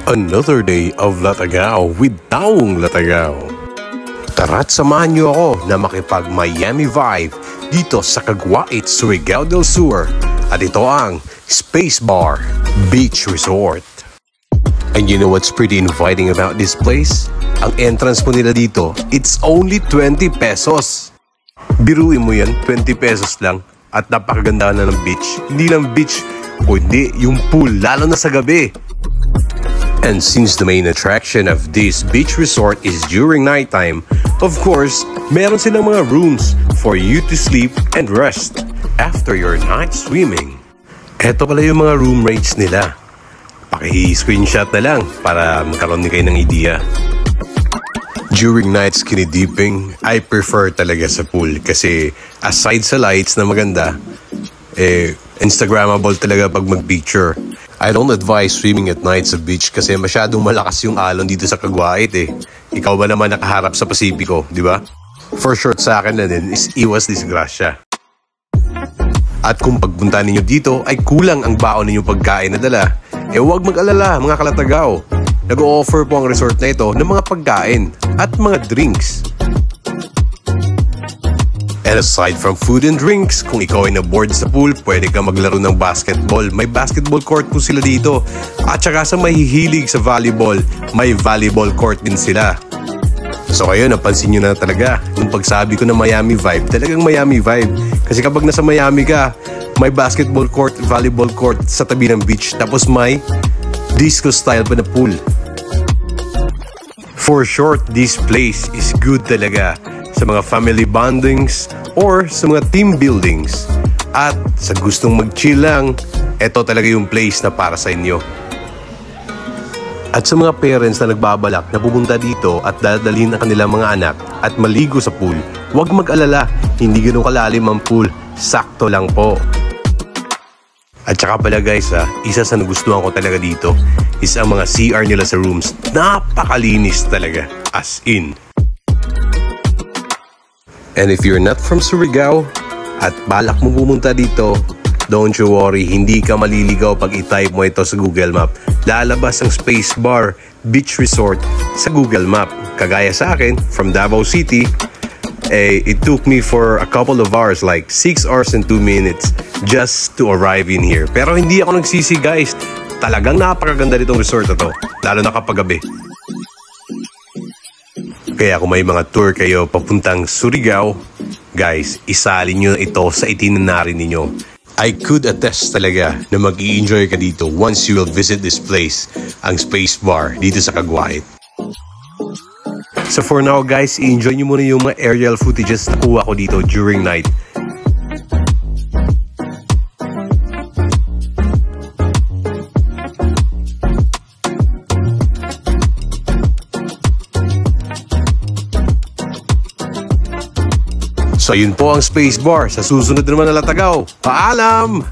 Another day of Latagaw with Taong Latagaw. Tara't samahan niyo ako na makipag Miami vibe dito sa Caguait, Surigao del Sur. At ito ang Space Bar Beach Resort. And you know what's pretty inviting about this place? Ang entrance po nila dito, it's only 20 pesos. Biruin mo yan, 20 pesos lang. At napakaganda na ng beach. Hindi lang beach, kundi yung pool, lalo na sa gabi. And since the main attraction of this beach resort is during nighttime, of course, meron silang mga rooms for you to sleep and rest after your night swimming. Eto pala yung mga room rates nila. Paki-screenshot na lang para magkaroon din kayo ng idea. During night skinny dipping, I prefer talaga sa pool kasi aside sa lights na maganda, Instagrammable talaga pag mag-picture. I don't advise swimming at night sa beach kasi masyadong malakas yung alon dito sa Caguait eh. Ikaw ba naman nakaharap sa Pasipiko, di ba? For short sa akin na din is iwas disgrasya. At kung pagpunta ninyo dito ay kulang ang baon ninyong pagkain na dala, huwag mag-alala mga kalatagaw. Nag-o-offer po ang resort na ito ng mga pagkain at mga drinks. And aside from food and drinks, kung ikaw ay na-board sa pool, pwede ka maglaro ng basketball. May basketball court po sila dito. At saka sa mahihilig sa volleyball, may volleyball court din sila. So kayo, napansin nyo na talaga. Nung pagsabi ko ng Miami vibe, talagang Miami vibe. Kasi kapag nasa Miami ka, may basketball court, volleyball court sa tabi ng beach. Tapos may disco style pa na pool. For short, this place is good talaga sa mga family bondings or sa mga team buildings. At sa gustong mag-chill lang, ito talaga yung place na para sa inyo. At sa mga parents na nagbabalak na pumunta dito at dadalhin ang kanilang mga anak at maligo sa pool, huwag mag-alala, hindi ganun kalalim ang pool, sakto lang po. At saka pala guys isa sa nagustuhan ko talaga dito is ang mga CR nila sa rooms. Napakalinis talaga, as in. And if you're not from Surigao at balak mo pumunta dito, don't you worry, hindi ka maliligaw pag i-type mo ito sa Google Map. Lalabas ang Space Bar Beach Resort sa Google Map. Kagaya sa akin, from Davao City, it took me for a couple of hours, like 6 hours and 2 minutes just to arrive in here. Pero hindi ako nagsisi guys, talagang napakaganda nitong resort na to, lalo na kapag gabi. Kaya kung may mga tour kayo papuntang Surigao, guys, isalin nyo ito sa itinerary ninyo. I could attest talaga na mag-i-enjoy ka dito once you will visit this place, ang Space Bar dito sa Caguait. So for now guys, i-enjoy nyo muna yung mga aerial footages na kuha ko dito during night. So yun po ang Space Bar. Sa susunod naman na Latagaw. Paalam!